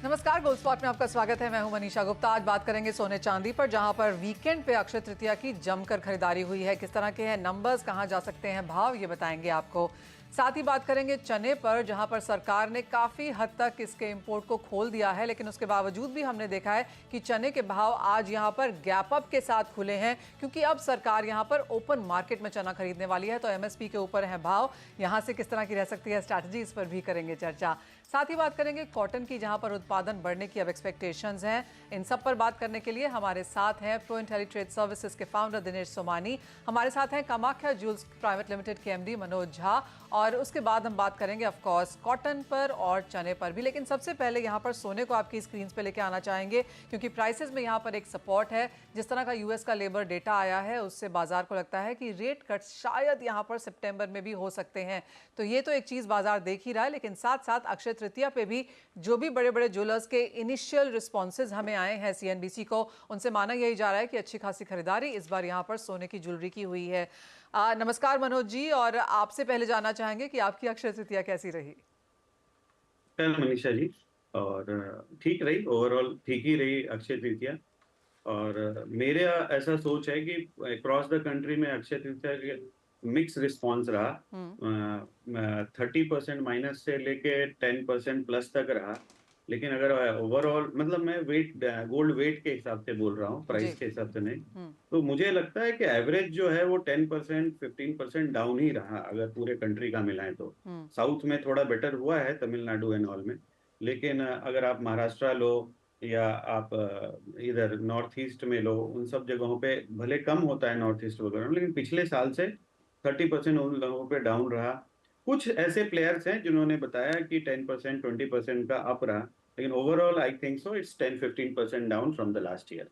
नमस्कार, gold spot में आपका स्वागत है। मैं हूं मनीषा गुप्ता। आज बात करेंगे सोने चांदी पर, जहां पर वीकेंड पे अक्षय तृतीया की जमकर खरीदारी हुई है। किस तरह के हैं नंबर्स, कहां जा सकते हैं भाव, ये बताएंगे आपको। साथ ही बात करेंगे चने पर, जहां पर सरकार ने काफी हद तक इसके इंपोर्ट को खोल दिया है, लेकिन उसके बावजूद भी हमने देखा है कि चने के भाव आज यहां पर गैप अप के साथ खुले हैं, क्योंकि अब सरकार यहां पर ओपन मार्केट में चना खरीदने वाली है। तो एमएसपी के ऊपर है भाव, यहां से किस तरह की रह सकती है स्ट्रैटेजी, इस पर भी करेंगे चर्चा। साथ ही बात करेंगे कॉटन की, जहां पर उत्पादन बढ़ने की अब एक्सपेक्टेशंस हैं। इन सब पर बात करने के लिए हमारे साथ हैं प्रो इंटेली ट्रेड सर्विसेज के फाउंडर दिनेश सोमानी, हमारे साथ हैं कामाख्या ज्वेल्स प्राइवेट लिमिटेड के एमडी मनोज झा, और उसके बाद हम बात करेंगे ऑफ कोर्स कॉटन पर और चने पर भी। लेकिन सबसे पहले यहाँ पर सोने को आपकी स्क्रीन पे लेके आना चाहेंगे, क्योंकि प्राइसेस में यहाँ पर एक सपोर्ट है। जिस तरह का यूएस का लेबर डेटा आया है, उससे बाजार को लगता है कि रेट कट शायद यहाँ पर सितंबर में भी हो सकते हैं। तो ये तो एक चीज़ बाजार देख ही रहा है, लेकिन साथ साथ अक्षय तृतीया पे भी जो भी बड़े बड़े ज्वेलर्स के इनिशियल रिस्पॉन्सेज हमें आए हैं सीएनबीसी को, उनसे माना यही जा रहा है कि अच्छी खासी खरीदारी इस बार यहाँ पर सोने की ज्वेलरी की हुई है। नमस्कार मनोज जी, और आपसे पहले जानना चाहेंगे कि आपकी अक्षय तृतीया कैसी रही। मनीषा जी, और ठीक रही, ओवरऑल ठीक ही रही अक्षय तृतीया। और मेरे ऐसा सोच है कि अक्रॉस द कंट्री में अक्षय तृतीया मिक्स रिस्पॉन्स रहा। 30% माइनस से लेके 10% प्लस तक रहा। लेकिन अगर ओवरऑल, मतलब मैं वेट, गोल्ड वेट के हिसाब से बोल रहा हूँ, जी। प्राइस के हिसाब से नहीं। तो मुझे लगता है कि एवरेज जो है वो 10% 15% डाउन ही रहा, अगर पूरे कंट्री का मिलाएं तो। साउथ में थोड़ा बेटर हुआ है, तमिलनाडु एंड ऑल में। लेकिन अगर आप महाराष्ट्र लो या आप इधर नॉर्थ ईस्ट में लो, उन सब जगहों पे भले कम होता है नॉर्थ ईस्ट वगैरह में, लेकिन पिछले साल से 30% उन लोगों पे डाउन रहा। कुछ ऐसे प्लेयर्स हैं जिन्होंने बताया कि 10% 20% का अप रहा, लेकिन overall I think so it's 10-15% down from the last year.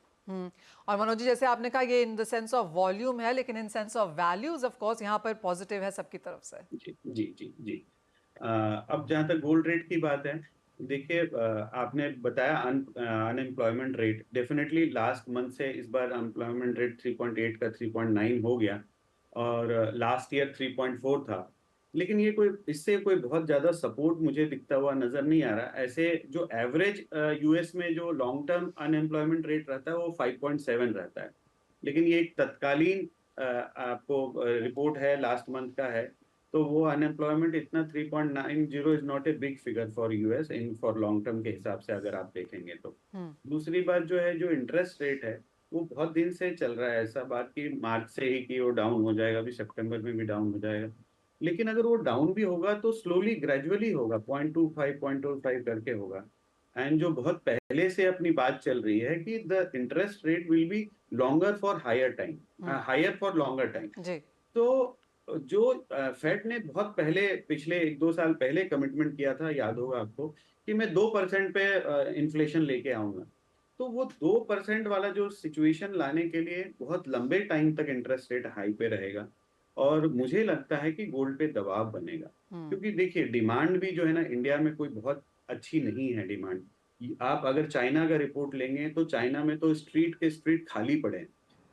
और मनोज जी, जैसे आपने कहा ये in the sense of volume है, लेकिन in sense of values of course यहाँ पर पॉजिटिव है सबकी तरफ से। जी जी जी जी। अब जहाँ तक गोल्ड रेट की बात है, देखिए, आपने बताया unemployment rate, definitely last month से इस बार अनएम्प्लॉयमेंट रेट 3.8 का 3.9 हो गया, और लास्ट ईयर 3.4 था। लेकिन ये कोई, इससे कोई बहुत ज्यादा सपोर्ट मुझे दिखता हुआ नजर नहीं आ रहा। ऐसे जो एवरेज यूएस में जो लॉन्ग टर्म अनएम्प्लॉयमेंट रेट रहता है वो 5.7 रहता है। लेकिन ये एक तत्कालीन आपको रिपोर्ट है, लास्ट मंथ का है। तो वो अनएम्प्लॉयमेंट इतना 3.90 is not a big figure for US in for long term के हिसाब से, अगर आप देखेंगे तो। दूसरी बात जो है, जो इंटरेस्ट रेट है, वो बहुत दिन से चल रहा है ऐसा बात कि मार्च से ही कि वो डाउन हो जाएगा, अभी सितंबर में भी डाउन हो जाएगा। लेकिन अगर वो डाउन भी होगा तो स्लोली ग्रेजुअली होगा, 0.25 करके होगा। एंड जो बहुत पहले से अपनी बात चल रही है कि the interest rate will be longer for higher time, higher for longer time. जी। तो जो फेड ने बहुत पहले, पिछले 1-2 साल पहले कमिटमेंट किया था, याद होगा आपको, कि मैं 2% पे इन्फ्लेशन लेके आऊंगा। तो वो 2% वाला जो सिचुएशन लाने के लिए बहुत लंबे टाइम तक इंटरेस्ट रेट हाई पे रहेगा। और मुझे लगता है कि गोल्ड पे दबाव बनेगा, क्योंकि देखिए डिमांड भी जो है ना, इंडिया में कोई बहुत अच्छी नहीं है डिमांड। आप अगर चाइना का रिपोर्ट लेंगे तो चाइना में तो स्ट्रीट के स्ट्रीट खाली पड़े हैं,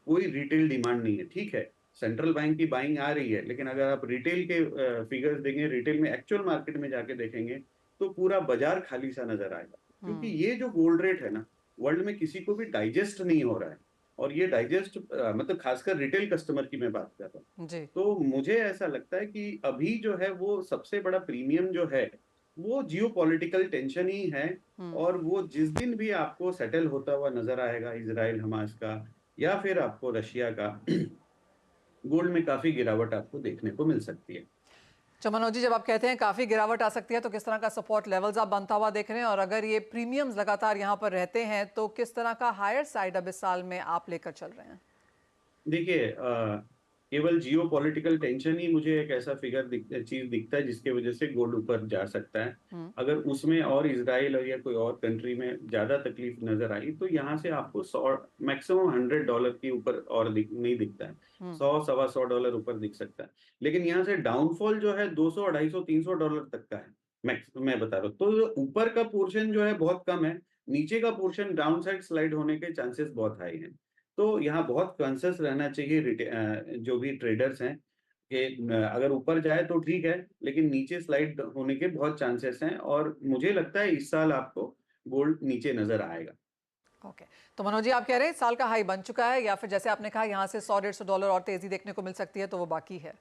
कोई रिटेल डिमांड नहीं है। ठीक है, सेंट्रल बैंक की बाइंग आ रही है, लेकिन अगर आप रिटेल के फिगर्स देंगे, रिटेल में एक्चुअल मार्केट में जाके देखेंगे, तो पूरा बाजार खाली सा नजर आएगा। क्योंकि ये जो गोल्ड रेट है ना, वर्ल्ड में किसी को भी डाइजेस्ट नहीं हो रहा है। और ये डाइजेस्ट, मतलब खासकर रिटेल कस्टमर की मैं बात कर रहा हूँ। जी। तो मुझे ऐसा लगता है कि अभी जो है वो सबसे बड़ा प्रीमियम जो है, वो जियो पॉलिटिकल टेंशन ही है। और वो जिस दिन भी आपको सेटल होता हुआ नजर आएगा, इजराइल हमास का या फिर आपको रशिया का, गोल्ड में काफी गिरावट आपको देखने को मिल सकती है। मनोज जी, जब आप कहते हैं काफी गिरावट आ सकती है, तो किस तरह का सपोर्ट लेवल्स आप बनता हुआ देख रहे हैं, और अगर ये प्रीमियम्स लगातार यहाँ पर रहते हैं तो किस तरह का हायर साइड अब इस साल में आप लेकर चल रहे हैं। देखिए, केवल जियो पॉलिटिकल टेंशन ही मुझे एक ऐसा चीज दिखता है जिसके वजह से गोल्ड ऊपर जा सकता है। अगर उसमें और इसराइल और या कोई और कंट्री में ज्यादा तकलीफ नजर आई, तो यहाँ से आपको 100, मैक्सिमम $100 के ऊपर और नहीं दिखता है। 100 $125 ऊपर दिख सकता है। लेकिन यहाँ से डाउनफॉल जो है 200 250 $300 तक का है, मैक्स मैं बता रहा हूँ। तो ऊपर का पोर्शन जो है बहुत कम है, नीचे का पोर्शन डाउन साइड स्लाइड होने के चांसेस बहुत हाई हैं। तो यहाँ बहुत कॉन्शियस रहना चाहिए जो भी ट्रेडर्स हैं, कि अगर ऊपर जाए तो ठीक है, लेकिन नीचे स्लाइड होने के बहुत चांसेस हैं। और मुझे लगता है इस साल आपको गोल्ड नीचे नजर आएगा। ओके, तो मनोज जी आप कह रहे हैं साल का हाई बन चुका है या फिर जैसे आपने कहा यहाँ से 100-150 डॉलर और तेजी देखने को मिल सकती है, तो वो बाकी है?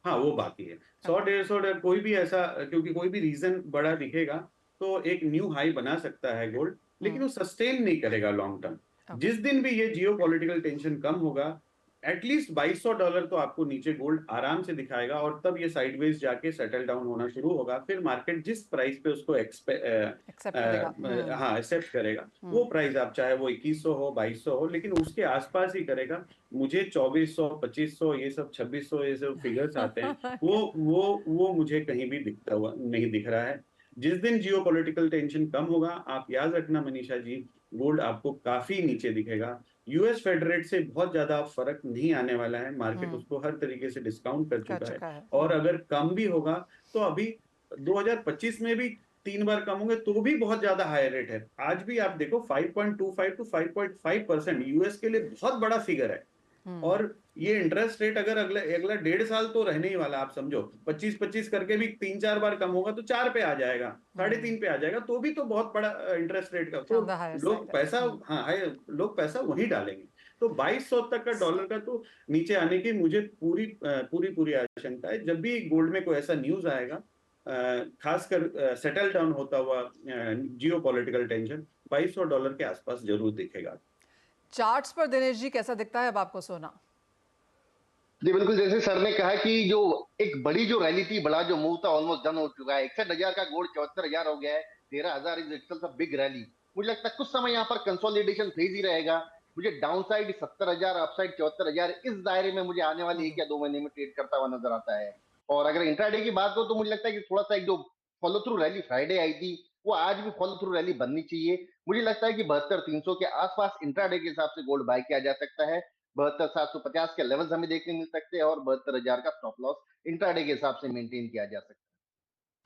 हाँ, वो बाकी है। 100-150 कोई भी ऐसा, क्योंकि कोई भी रीजन बड़ा दिखेगा तो एक न्यू हाई बना सकता है गोल्ड, लेकिन वो सस्टेन नहीं करेगा लॉन्ग टर्म। ओके। जिस दिन भी ये जियो पॉलिटिकल टेंशन कम होगा, एटलीस्ट $2200 तो आपको नीचे गोल्ड आराम से दिखाएगा, और तब ये साइडवेज जाके सेटल डाउन होना शुरू होगा। फिर मार्केट जिस प्राइस पे उसको एक्सेप्ट करेगा। हाँ एक्सेप्ट करेगा, वो प्राइस आप चाहे वो 2100 हो 2200 हो, लेकिन उसके आसपास ही करेगा। मुझे 2400 2500 ये सब 2600 ये सब फिगर्स आते हैं, वो मुझे कहीं भी दिखता हुआ नहीं दिख रहा है। जिस दिन जियो पॉलिटिकल टेंशन कम होगा, आप याद रखना मनीषा जी, गोल्ड आपको काफी नीचे दिखेगा। यूएस फेड रेट से बहुत ज्यादा फर्क नहीं आने वाला है, मार्केट उसको हर तरीके से डिस्काउंट कर कर चुका है। चुका है। और अगर कम भी होगा तो अभी 2025 में भी 3 बार कम होंगे तो भी बहुत ज्यादा हाई रेट है। आज भी आप देखो 5.25 टू 5.5% यूएस के लिए बहुत बड़ा फिगर है। और ये इंटरेस्ट रेट अगर अगला अगला 1.5 साल तो रहने ही वाला, आप समझो 25-25 करके भी 3-4 बार कम होगा तो 4 पे आ जाएगा, 3.5 पे आ जाएगा, तो भी तो बहुत बड़ा इंटरेस्ट रेट का तो ऑन द हायर लोग साइड है। पैसा, हाँ हाई, लोग पैसा वहीं डालेंगे। तो 2200 तक का डॉलर का तो नीचे आने की मुझे पूरी पूरी पूरी आशंका है। जब भी गोल्ड में कोई ऐसा न्यूज आएगा, खासकर सेटल डाउन होता हुआ जियो पॉलिटिकल टेंशन, $2200 के आसपास जरूर दिखेगा। चार्ट्स पर दिनेश जी कैसा दिखता है अब आपको सोना? जी बिल्कुल, जैसे सर ने कहा कि जो एक बड़ी जो रैली थी, बड़ा जो मूव था, ऑलमोस्ट डन हो चुका है। 61,000 का गोल्ड 74,000 हो गया है। 13,000 is itself a big rally. मुझे लगता है कुछ समय यहाँ पर कंसोलिडेशन फेज ही रहेगा। मुझे डाउन साइड 70,000, अप साइड 74,000, इस दायरे में मुझे आने वाले 1 या 2 महीने में ट्रेड करता हुआ नजर आता है। और अगर इंट्राडे की बात हो तो मुझे लगता है कि थोड़ा सा एक जो फॉलो थ्रू रैली फ्राइडे आई थी, वो आज भी फॉलो थ्रू रैली बननी चाहिए। मुझे लगता है कि 72,300 के आसपास इंट्राडे के हिसाब से गोल्ड बाय किया जा सकता है। 72,750 के लेवल्स हमें देखने मिल सकते हैं और 72,000 का स्टॉप लॉस इंट्राडे के हिसाब से मेंटेन किया जा सकता है।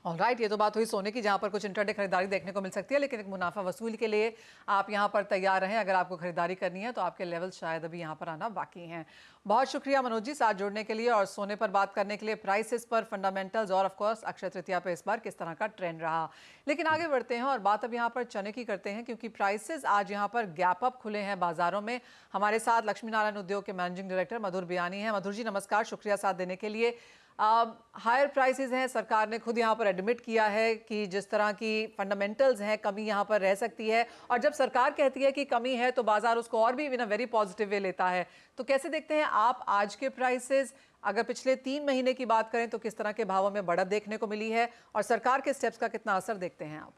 ऑलराइट, ये तो बात हुई सोने की, जहां पर कुछ इंट्राडे खरीदारी देखने को मिल सकती है, लेकिन एक मुनाफा वसूल के लिए आप यहां पर तैयार रहें। अगर आपको खरीदारी करनी है तो आपके लेवल शायद अभी यहां पर आना बाकी हैं। बहुत शुक्रिया मनोज जी साथ जुड़ने के लिए और सोने पर बात करने के लिए, प्राइसेस पर, फंडामेंटल्स और ऑफकोर्स अक्षय तृतीया पर इस बार किस तरह का ट्रेंड रहा। लेकिन आगे बढ़ते हैं और बात अब यहाँ पर चने की करते हैं, क्योंकि प्राइसेस आज यहाँ पर गैप अप खुले हैं बाजारों में। हमारे साथ लक्ष्मी नारायण उद्योग के मैनेजिंग डायरेक्टर मधुर बियानी हैं। मधुर जी नमस्कार, शुक्रिया साथ देने के लिए। हायर प्राइसेस हैं, सरकार ने खुद यहाँ पर एडमिट किया है कि जिस तरह की फंडामेंटल्स हैं, कमी यहाँ पर रह सकती है, और जब सरकार कहती है कि कमी है तो बाजार उसको और भी इन अ वेरी पॉजिटिव वे लेता है। तो कैसे देखते हैं आप आज के प्राइसेस? अगर पिछले 3 महीने की बात करें तो किस तरह के भावों में बढ़त देखने को मिली है, और सरकार के स्टेप्स का कितना असर देखते हैं आप?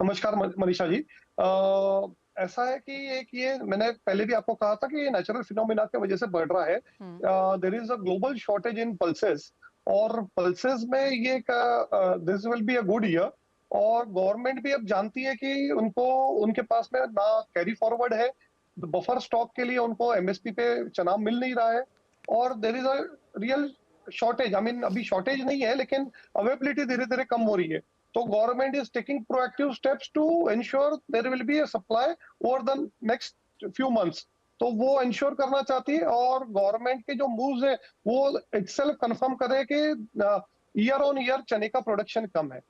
नमस्कार मनीषा जी। ऐसा है कि एक ये मैंने पहले भी आपको कहा था कि ये नेचुरल फिनोमिना की वजह से बढ़ रहा है। There is a global shortage in pulses, और पल्सेस में ये this will be a good year. और गवर्नमेंट भी अब जानती है कि उनको उनके पास में ना कैरी फॉरवर्ड है, बफर स्टॉक के लिए उनको एमएसपी पे चना मिल नहीं रहा है, और there is a real shortage. I mean अभी शॉर्टेज नहीं है लेकिन अवेलेबिलिटी धीरे धीरे कम हो रही है। So government is taking proactive steps to ensure there will be a supply over the next few months. तो वो इंश्योर करना चाहती है, और गवर्नमेंट के जो मूव्स है वो इटसेल्फ कंफर्म करे कि ईयर ऑन ईयर चने का प्रोडक्शन कम है।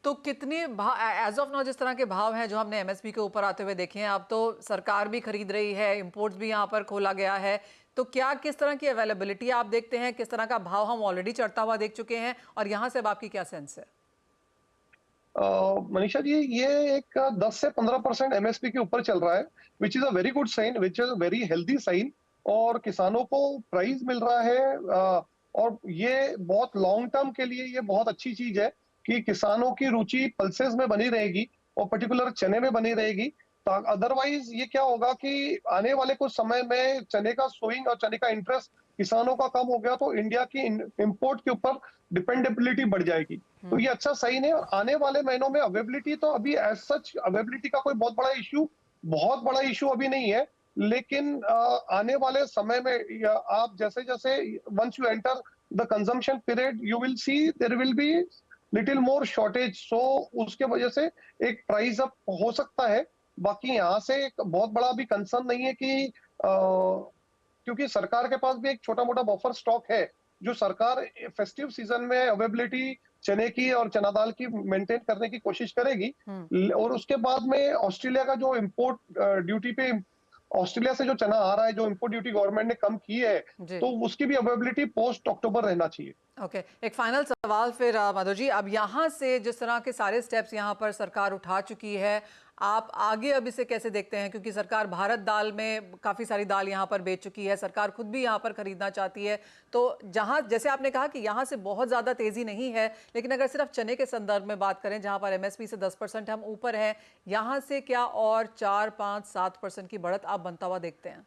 तो कितने एज ऑफ नाउ जिस तरह के भाव हैं जो हमने एमएसपी के ऊपर आते हुए देखे हैं, अब तो सरकार भी खरीद रही है, इंपोर्ट्स भी यहाँ पर खोला गया है, तो क्या किस तरह की अवेलेबिलिटी आप देखते हैं, किस तरह का भाव हम ऑलरेडी चढ़ता हुआ देख चुके हैं, और यहाँ से अब आपकी क्या सेंस है? मनीषा जी, ये एक 10 से 15% एमएसपी के ऊपर चल रहा है, which is a very good sign, which is a very healthy sign. और किसानों को प्राइस मिल रहा है, और ये बहुत लॉन्ग टर्म के लिए ये बहुत अच्छी चीज है कि किसानों की रुचि पल्सेस में बनी रहेगी और पर्टिकुलर चने में बनी रहेगी। अदरवाइज ये क्या होगा कि आने वाले कुछ समय में चने का सोइंग और चने का इंटरेस्ट किसानों का कम हो गया तो इंडिया की इंपोर्ट के ऊपर डिपेंडेबिलिटी बढ़ जाएगी। तो ये अच्छा साइन है। और आने वाले महीनों में अवेलेबिलिटी तो अभी एज सच अवेलेबिलिटी का कोई बहुत बड़ा इशू अभी नहीं है, लेकिन आने वाले समय में आप जैसे जैसे once you enter the consumption period you will see there will be little more shortage. So उसके वजह से एक प्राइस अप हो सकता है। बाकी यहाँ से एक बहुत बड़ा भी कंसर्न नहीं है कि क्योंकि सरकार के पास भी एक छोटा मोटा बफर स्टॉक है जो सरकार फेस्टिव सीजन में अवेलेबिलिटी चने की और चना दाल की मेंटेन करने की कोशिश करेगी। और उसके बाद में ऑस्ट्रेलिया का जो इम्पोर्ट ड्यूटी पे, ऑस्ट्रेलिया से जो चना आ रहा है, जो इम्पोर्ट ड्यूटी गवर्नमेंट ने कम की है, जी। तो उसकी भी अवेलेबिलिटी पोस्ट अक्टूबर रहना चाहिए। ओके, एक फाइनल सवाल फिर माधव जी, अब यहाँ से जिस तरह के सारे स्टेप्स यहाँ पर सरकार उठा चुकी है, आप आगे अब इसे कैसे देखते हैं? क्योंकि सरकार भारत दाल में काफ़ी सारी दाल यहाँ पर बेच चुकी है, सरकार खुद भी यहाँ पर खरीदना चाहती है। तो जहाँ जैसे आपने कहा कि यहाँ से बहुत ज़्यादा तेज़ी नहीं है, लेकिन अगर सिर्फ चने के संदर्भ में बात करें जहाँ पर एमएसपी से 10% हम ऊपर हैं, यहाँ से क्या और 4, 5, 7% की बढ़त आप बनता हुआ देखते हैं?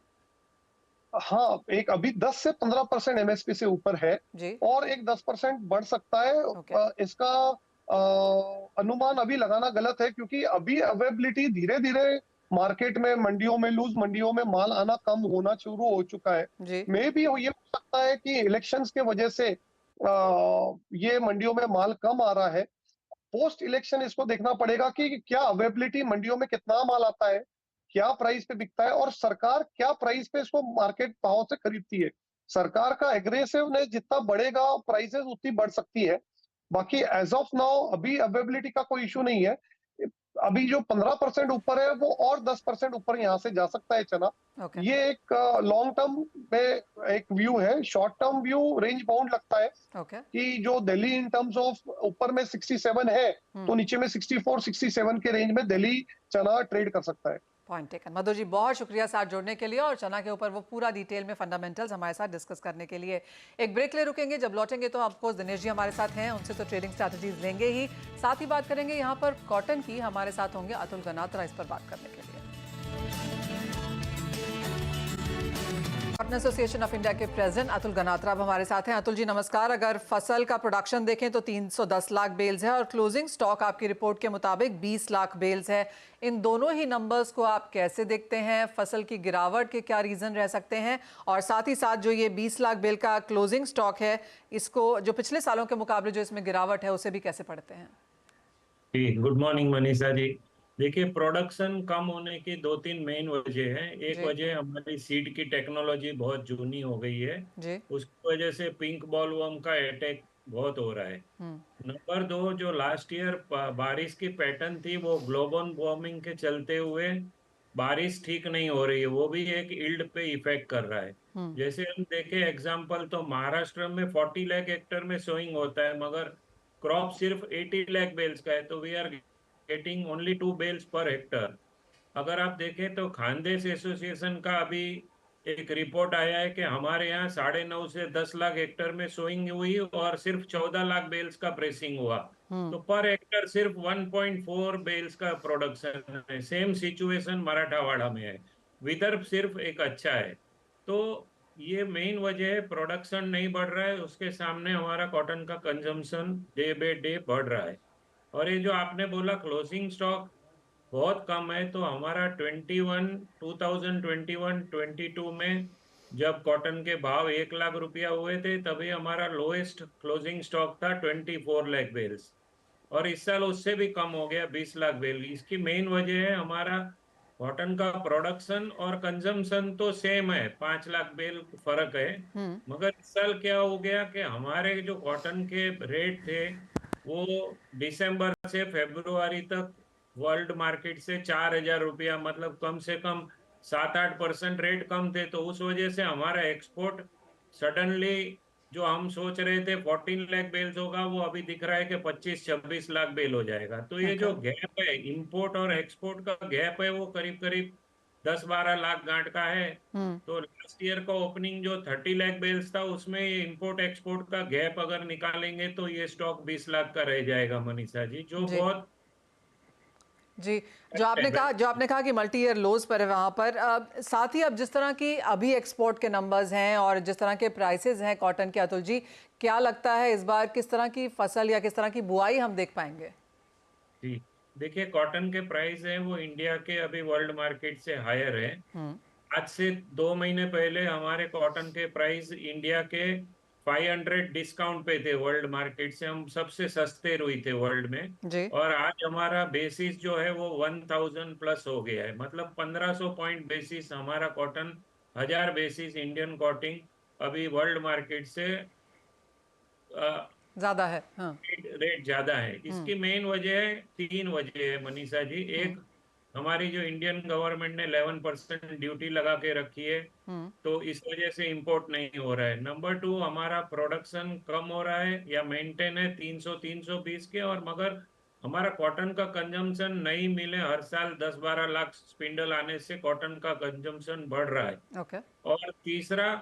हाँ, एक अभी 10 से 15% एमएसपी से ऊपर है जी। और एक 10% बढ़ सकता है। ओके। इसका अनुमान अभी लगाना गलत है, क्योंकि अभी अवेलेबिलिटी धीरे-धीरे मार्केट में, मंडियों में, लूज मंडियों में माल आना कम होना शुरू हो चुका है। जी। मे भी ये हो सकता है कि इलेक्शंस के वजह से ये मंडियों में माल कम आ रहा है। पोस्ट इलेक्शन इसको देखना पड़ेगा कि क्या अवेलेबिलिटी, मंडियों में कितना माल आता है, क्या प्राइस पे बिकता है और सरकार क्या प्राइस पे इसको मार्केट भाव से खरीदती है। सरकार का एग्रेसिवनेस जितना बढ़ेगा, प्राइसेस उतनी बढ़ सकती है। बाकी एज ऑफ नाउ अभी अवेलेबिलिटी का कोई इशू नहीं है। अभी जो 15% ऊपर है, वो और 10% ऊपर यहाँ से जा सकता है चना। ओके। ये एक लॉन्ग टर्म में एक व्यू है। Short term view range bound लगता है ओके। कि जो दिल्ली इन टर्म्स ऑफ ऊपर में 67 है, तो नीचे में 64, 67 के रेंज में दिल्ली चना ट्रेड कर सकता है। Point taken. मधु जी, बहुत शुक्रिया साथ जुड़ने के लिए और चना के ऊपर वो पूरा डिटेल में फंडामेंटल्स हमारे साथ डिस्कस करने के लिए। एक ब्रेक ले रुकेंगे, जब लौटेंगे तो ऑफकोर्स दिनेश जी हमारे साथ हैं, उनसे तो ट्रेडिंग स्ट्रैटेजीज लेंगे ही, साथ ही बात करेंगे यहाँ पर कॉटन की। हमारे साथ होंगे अतुल गनात्रा इस पर बात करने के लिए। कॉटन एसोसिएशन ऑफ इंडिया के प्रेसिडेंट अतुल गनात्रा अब हमारे साथ हैं। अतुल जी नमस्कार। अगर फसल का प्रोडक्शन देखें तो 310 लाख बेल्स है और क्लोजिंग स्टॉक आपकी रिपोर्ट के मुताबिक 20 लाख बेल्स है। इन दोनों ही नंबर्स को आप कैसे देखते हैं? फसल की गिरावट के क्या रीजन रह सकते हैं? और साथ ही साथ जो ये 20 लाख बेल का क्लोजिंग स्टॉक है, इसको जो पिछले सालों के मुकाबले जो इसमें गिरावट है, उसे भी कैसे पढ़ते हैं? जी, गुड मॉर्निंग मनीषा जी। देखिए, प्रोडक्शन कम होने की 2-3 मेन वजह है। एक जी। वजह हमारी सीड की टेक्नोलॉजी बहुत जूनी हो गई है, जी। उसकी वजह से पिंक बॉलवर्म का अटैक बहुत हो रहा है। नंबर 2, जो लास्ट ईयर बारिश की पैटर्न थी, वो ग्लोबल वार्मिंग के चलते हुए बारिश ठीक नहीं हो रही है, वो भी एक यील्ड पे इफेक्ट कर रहा है। जैसे हम देखें एग्जांपल, तो महाराष्ट्र में 40 लाख हेक्टेयर में सोइंग होता है, मगर क्रॉप सिर्फ 80 लाख बेल्स का है, तो we are getting only 2 bales per hectare. अगर आप देखें तो खानदेश एसोसिएशन का अभी एक रिपोर्ट आया है कि हमारे यहाँ 9.5 से 10 लाख हेक्टर में सोइंग हुई और सिर्फ 14 लाख बेल्स का प्रेसिंग हुआ। तो पर हेक्टर सिर्फ 1.4 बेल्स का प्रोडक्शन है। सेम सिचुएशन मराठावाड़ा में है। विदर्भ सिर्फ एक अच्छा है। तो ये मेन वजह है, प्रोडक्शन नहीं बढ़ रहा है, उसके सामने हमारा कॉटन का कंजम्पशन डे बाय डे बढ़ रहा है। और ये जो आपने बोला क्लोजिंग स्टॉक बहुत कम है, तो हमारा 2021-22 में जब कॉटन के भाव 1 लाख रुपया हुए थे, तभी हमारा लोएस्ट क्लोजिंग स्टॉक था 24 लाख बेल्स, और इस साल उससे भी कम हो गया 20 लाख बेल। इसकी मेन वजह है हमारा कॉटन का प्रोडक्शन और कंजम्पशन तो सेम है, 5 लाख बेल फर्क है। मगर इस साल क्या हो गया कि हमारे जो कॉटन के रेट थे, वो दिसंबर से फरवरी तक वर्ल्ड मार्केट से 4,000 रुपया, मतलब कम से कम 7-8% रेट कम थे। तो उस वजह से हमारा एक्सपोर्ट सडनली, जो हम सोच रहे थे 14 लाख बेल्स होगा, वो अभी दिख रहा है कि 25-26 लाख बेल हो जाएगा। तो ये जो गैप है, इंपोर्ट और एक्सपोर्ट का गैप है, वो करीब करीब 10-12 लाख गांठ का है। तो लास्ट ईयर का ओपनिंग जो 30 लाख बेल्स था, उसमें इंपोर्ट एक्सपोर्ट का गैप अगर निकालेंगे तो ये स्टॉक 20 लाख का रह जाएगा मनीषा जी, जो बहुत जी। जो आपने कहा कि मल्टी ईयर लोज पर है वहाँ पर, साथ ही अब जिस तरह की अभी एक्सपोर्ट के नंबर्स हैं और जिस तरह के प्राइसेस हैं कॉटन के, अतुल जी क्या लगता है इस बार किस तरह की फसल या किस तरह की बुआई हम देख पाएंगे? जी, देखिए, कॉटन के प्राइस हैं वो इंडिया के अभी वर्ल्ड मार्केट से हायर है। आज से 2 महीने पहले हमारे कॉटन के प्राइस इंडिया के 500 डिस्काउंट पे थे, वर्ल्ड मार्केट से हम सबसे सस्ते रुई थे वर्ल्ड में। जी। और आज हमारा बेसिस जो है वो 1000 प्लस हो गया है, मतलब 1500 पॉइंट बेसिस हमारा कॉटन, 1000 बेसिस इंडियन कॉटन अभी वर्ल्ड मार्केट से ज्यादा है। हाँ। रेट ज्यादा है। इसकी मेन वजह है, 3 वजह है मनीषा जी। एक, हमारी जो इंडियन गवर्नमेंट ने 11% ड्यूटी लगा के रखी है, तो इस वजह से इंपोर्ट नहीं हो रहा है। नंबर 2, हमारा प्रोडक्शन कम हो रहा है या मेंटेन है 300-320 के, और मगर हमारा कॉटन का कंजम्पशन नई मिले हर साल 10-12 लाख स्पिंडल आने से कॉटन का कंजम्पशन बढ़ रहा है। ओके। और तीसरा,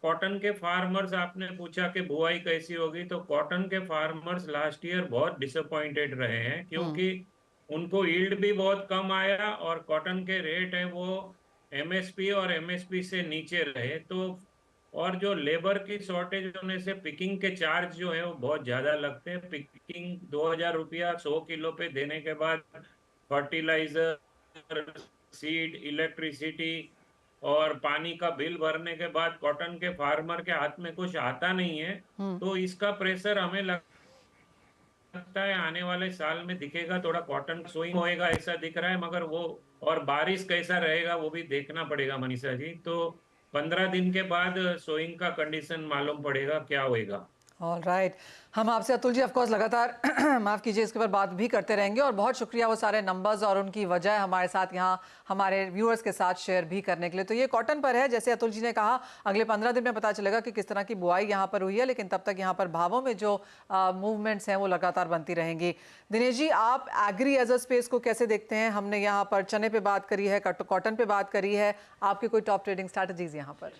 कॉटन के फार्मर्स, आपने पूछा कि बुआई कैसी होगी, तो कॉटन के फार्मर्स लास्ट ईयर बहुत डिसअपॉइंटेड रहे हैं, क्योंकि उनको यील्ड भी बहुत कम आया और कॉटन के रेट है वो एमएसपी और एमएसपी से नीचे रहे। तो और जो लेबर की शॉर्टेज होने से पिकिंग के चार्ज जो है वो बहुत ज्यादा लगते हैं। पिकिंग 2000 रुपया 100 किलो पे देने के बाद फर्टिलाइजर, सीड, इलेक्ट्रिसिटी और पानी का बिल भरने के बाद कॉटन के फार्मर के हाथ में कुछ आता नहीं है। तो इसका प्रेशर हमें लगता है आने वाले साल में दिखेगा। थोड़ा कॉटन सोइंग होएगा ऐसा दिख रहा है, मगर वो और बारिश कैसा रहेगा वो भी देखना पड़ेगा मनीषा जी। तो 15 दिन के बाद सोइंग का कंडीशन मालूम पड़ेगा क्या होएगा। ऑल राइट, हम आपसे अतुल जी ऑफकोर्स लगातार माफ़ कीजिए इसके ऊपर बात भी करते रहेंगे, और बहुत शुक्रिया वो सारे नंबर्स और उनकी वजह हमारे साथ यहाँ हमारे व्यूअर्स के साथ शेयर भी करने के लिए। तो ये कॉटन पर है, जैसे अतुल जी ने कहा अगले 15 दिन में पता चलेगा कि किस तरह की बुआई यहाँ पर हुई है, लेकिन तब तक यहाँ पर भावों में जो मूवमेंट्स हैं वो लगातार बनती रहेंगी। दिनेश जी, आप एग्री एज अ स्पेस को कैसे देखते हैं? हमने यहाँ पर चने पे बात करी है, कॉटन पे बात करी है, आपके कोई टॉप ट्रेडिंग स्ट्रैटेजीज यहाँ पर?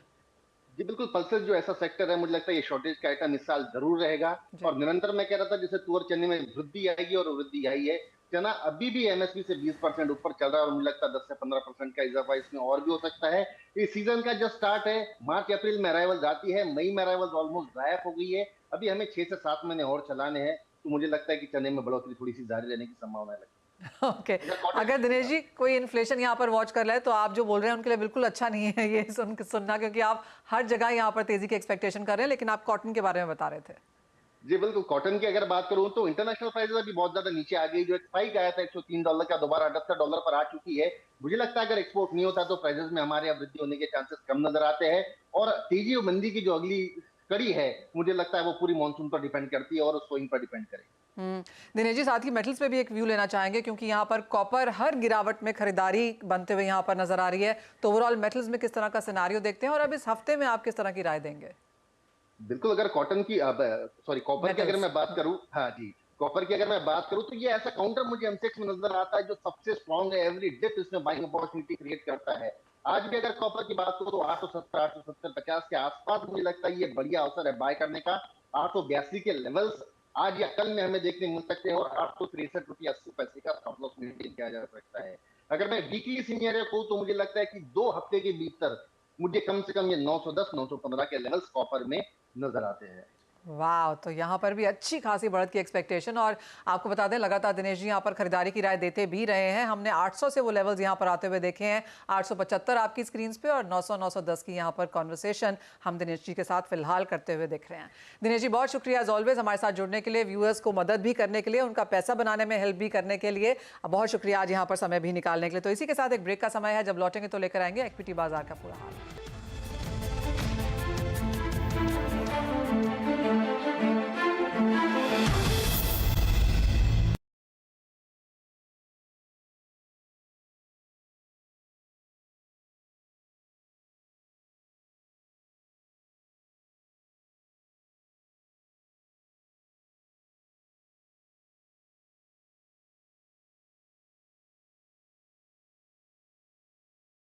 जी बिल्कुल, पल्सेस जो ऐसा सेक्टर है, मुझे लगता है ये शॉर्टेज का आइटम इस साल जरूर रहेगा। और निरंतर मैं कह रहा था जैसे तुअर चने में वृद्धि आएगी, और वृद्धि आई है। चना अभी भी एमएसपी से 20% ऊपर चल रहा है, और मुझे लगता है 10 से 15% का इजाफा इसमें और भी हो सकता है। इस सीजन का जस्ट स्टार्ट है, मार्च अप्रैल में अराइवल आती है, मई में अराइवल ऑलमोस्ट गायब हो गई है। अभी हमें 6 से 7 महीने और चलाने हैं, तो मुझे लगता है कि चने में बढ़ोतरी थोड़ी सी जारी रहने की संभावना है। ओके, अगर दिनेश जी कोई इन्फ्लेशन यहाँ पर वॉच कर रहा है तो आप जो बोल रहे हैं उनके लिए बिल्कुल अच्छा नहीं है ये सुनना, क्योंकि आप हर जगह यहाँ पर तेजी की एक्सपेक्टेशन कर रहे हैं, लेकिन आप कॉटन के बारे में बता रहे थे। जी बिल्कुल, कॉटन की अगर बात करूं तो इंटरनेशनल प्राइसेस अभी बहुत ज्यादा नीचे आ गई। जो एक स्पाइक आया था $103 का, दोबारा $78 पर आ चुकी है। मुझे लगता है अगर एक्सपोर्ट नहीं होता तो प्राइसेस में हमारे यहाँ वृद्धि होने के चांसेस कम नजर आते हैं। और तेजी और मंदी की जो अगली कड़ी है, मुझे लगता है वो पूरी मानसून पर डिपेंड करती है और सोइंग पर डिपेंड करेगी। दिनेश जी, साथ ही मेटल्स पे भी एक व्यू लेना चाहेंगे, क्योंकि यहाँ पर कॉपर हर गिरावट में खरीदारी बनते हुए यहाँ पर नजर आ रही है। तो ओवरऑल मेटल्स में किस तरह का सिनेरियो देखते हैं, और अब इस हफ्ते में आप किस तरह की राय देंगे? बिल्कुल, अगर कॉटन की कॉपर की अगर मैं बात करूं, हाँ जी, कॉपर की अगर मैं बात करूं तो ये ऐसा काउंटर मुझे एमसेक्स में नजर आता है जो सबसे स्ट्रॉन्ग है। एवरी डिप इसमें बाइंग अपॉर्चुनिटी क्रिएट करता है। आज भी अगर कॉपर की बात करूं तो 870, 870, 50 के आसपास मुझे लगता है ये बढ़िया अवसर है बाय करने का। 882 के लेवल्स आज या कल में हमें देखने मिल सकते हैं, और 863 रुपया 80 पैसे का स्टॉप लॉस मेंटेन किया जा सकता है। अगर मैं वीकली सिनेरियो को, तो मुझे लगता है कि 2 हफ्ते के भीतर मुझे कम से कम ये 910, 915 के लेवल्स कॉपर में नजर आते हैं। वाह, तो यहाँ पर भी अच्छी खासी बढ़त की एक्सपेक्टेशन। और आपको बता दें लगातार दिनेश जी यहाँ पर खरीदारी की राय देते भी रहे हैं। हमने 800 से वो लेवल्स यहाँ पर आते हुए देखे हैं, 875 आपकी स्क्रीन पे, और 900, 910 की यहाँ पर कॉन्वर्सेशन हम दिनेश जी के साथ फिलहाल करते हुए दिख रहे हैं। दिनेश जी, बहुत शुक्रिया एज ऑलवेज हमारे साथ जुड़ने के लिए, व्यूअर्स को मदद भी करने के लिए, उनका पैसा बनाने में हेल्प भी करने के लिए बहुत शुक्रिया आज यहाँ पर समय भी निकालने के लिए। तो इसी के साथ एक ब्रेक का समय है, जब लौटेंगे तो लेकर आएंगे इक्विटी बाजार का पूरा हाल।